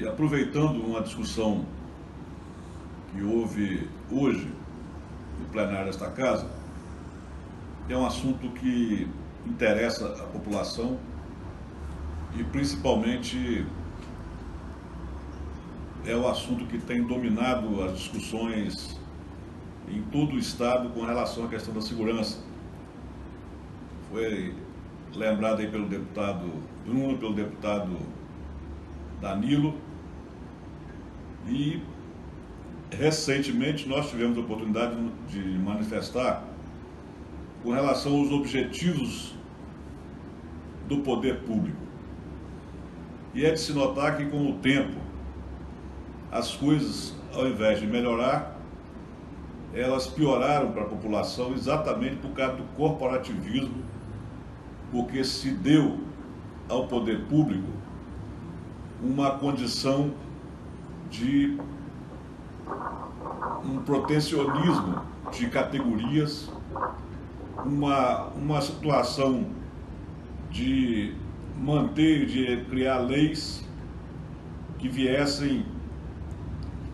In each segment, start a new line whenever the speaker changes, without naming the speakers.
aproveitando uma discussão que houve hoje no plenário desta casa, é um assunto que interessa a população e principalmente é o assunto que tem dominado as discussões em todo o estado com relação à questão da segurança. Foi lembrado aí pelo deputado Bruno, pelo deputado Danilo, e recentemente nós tivemos a oportunidade de manifestar com relação aos objetivos do poder público. E é de se notar que com o tempo as coisas, ao invés de melhorar, elas pioraram para a população exatamente por causa do corporativismo, porque se deu ao poder público uma condição de um protecionismo de categorias, uma situação de manter, de criar leis que viessem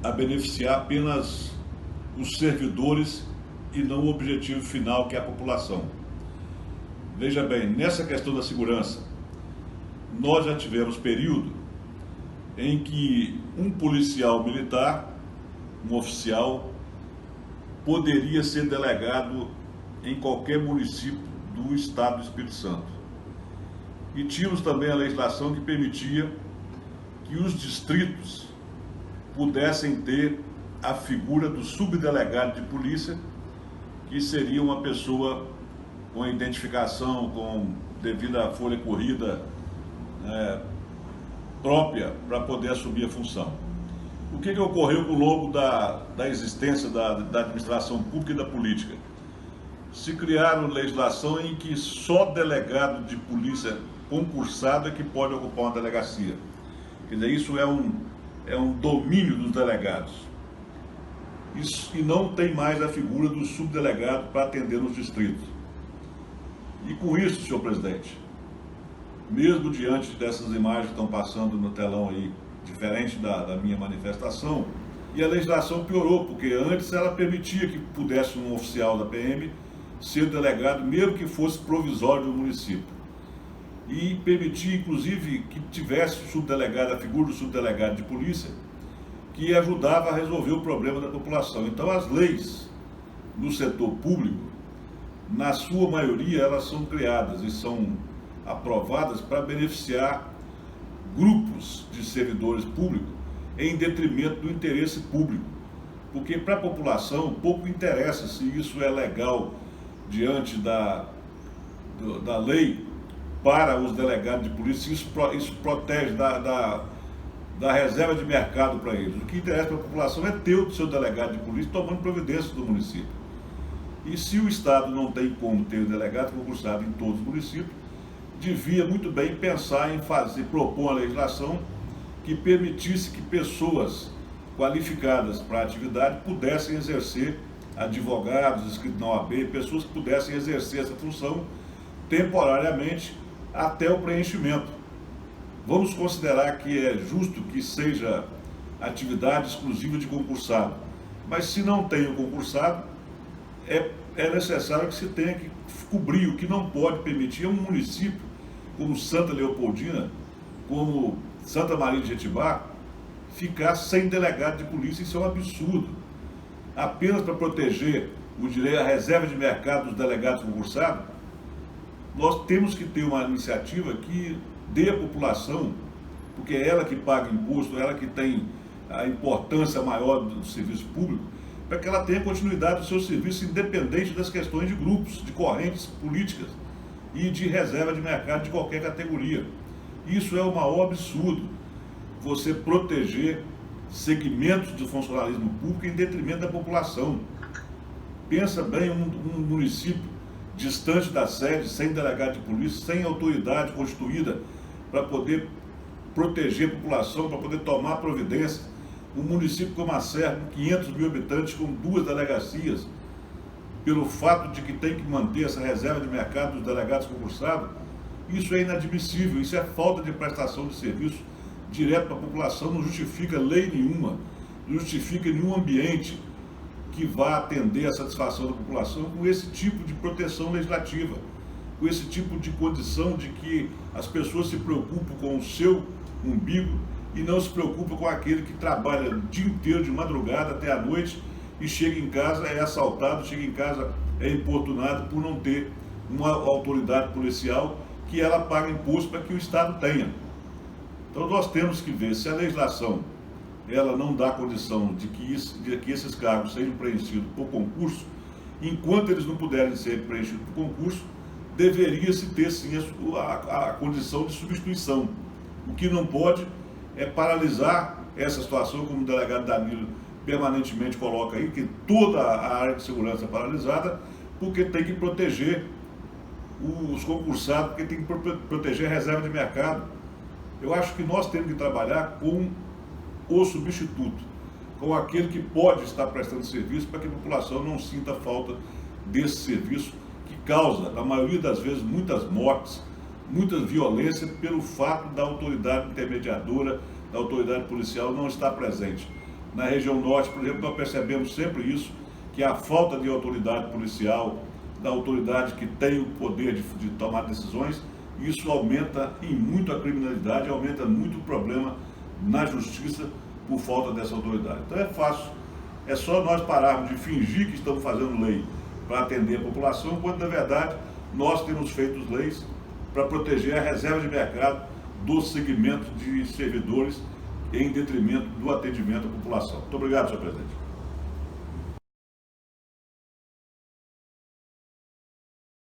a beneficiar apenas os servidores e não o objetivo final, que é a população. Veja bem, nessa questão da segurança, nós já tivemos período em que um policial militar, um oficial, poderia ser delegado em qualquer município do estado do Espírito Santo. E tínhamos também a legislação que permitia que os distritos pudessem ter a figura do subdelegado de polícia, que seria uma pessoa com identificação, com devida folha corrida própria para poder assumir a função. O que ocorreu ao longo da existência da administração pública e da política? Se criaram legislação em que só delegado de polícia concursado é que pode ocupar uma delegacia. Quer dizer, isso é um domínio dos delegados. E não tem mais a figura do subdelegado para atender nos distritos. E com isso, senhor presidente, mesmo diante dessas imagens que estão passando no telão aí, diferente da minha manifestação, e a legislação piorou, porque antes ela permitia que pudesse um oficial da PM ser delegado, mesmo que fosse provisório do município. E permitia, inclusive, que tivesse o subdelegado, a figura do subdelegado de polícia, que ajudava a resolver o problema da população. Então, as leis no setor público, na sua maioria, elas são criadas e são aprovadas para beneficiar grupos de servidores públicos em detrimento do interesse público. Porque para a população pouco interessa se isso é legal diante da lei para os delegados de polícia, isso protege da reserva de mercado para eles. O que interessa para a população é ter o seu delegado de polícia tomando providências do município. E se o Estado não tem como ter o delegado concursado em todos os municípios, devia muito bem pensar em propor uma legislação que permitisse que pessoas qualificadas para a atividade pudessem exercer, advogados inscritos na OAB, pessoas que pudessem exercer essa função temporariamente até o preenchimento. Vamos considerar que é justo que seja atividade exclusiva de concursado, mas se não tem o concursado, é necessário que se tenha que cobrir. O que não pode permitir é um município como Santa Leopoldina, como Santa Maria de Jetibá, ficar sem delegado de polícia. Isso é um absurdo. Apenas para proteger o direito à reserva de mercado dos delegados concursados, nós temos que ter uma iniciativa que dê à população, porque é ela que paga imposto, é ela que tem a importância maior do serviço público, para que ela tenha continuidade do seu serviço, independente das questões de grupos, de correntes políticas e de reserva de mercado de qualquer categoria. Isso é o maior absurdo, você proteger segmentos do funcionalismo público em detrimento da população. Pensa bem, um município distante da sede, sem delegado de polícia, sem autoridade constituída para poder proteger a população, para poder tomar providência. Um município como a Serra, com 500 mil habitantes, com 2 delegacias, pelo fato de que tem que manter essa reserva de mercado dos delegados concursados, isso é inadmissível, isso é falta de prestação de serviço direto para a população não justifica lei nenhuma, não justifica nenhum ambiente que vá atender a satisfação da população com esse tipo de proteção legislativa, com esse tipo de condição de que as pessoas se preocupam com o seu umbigo e não se preocupam com aquele que trabalha o dia inteiro, de madrugada até a noite, e chega em casa, é assaltado, chega em casa, é importunado por não ter uma autoridade policial que ela paga imposto para que o Estado tenha. Então nós temos que ver se a legislação ela não dá condição de que esses cargos sejam preenchidos por concurso. Enquanto eles não puderem ser preenchidos por concurso, deveria-se ter sim a condição de substituição. O que não pode é paralisar essa situação, como o delegado Danilo permanentemente coloca aí, que toda a área de segurança é paralisada, porque tem que proteger os concursados, porque tem que proteger a reserva de mercado. Eu acho que nós temos que trabalhar com o substituto, com aquele que pode estar prestando serviço para que a população não sinta falta desse serviço que causa, na maioria das vezes, muitas mortes, muita violência pelo fato da autoridade intermediadora, da autoridade policial não estar presente. Na região norte, por exemplo, nós percebemos sempre isso, que a falta de autoridade policial, da autoridade que tem o poder de tomar decisões, isso aumenta em muito a criminalidade, aumenta muito o problema na justiça por falta dessa autoridade. Então é fácil, é só nós pararmos de fingir que estamos fazendo lei para atender a população, quando na verdade nós temos feito leis para proteger a reserva de mercado do segmento de servidores em detrimento do atendimento à população. Muito obrigado, senhor presidente.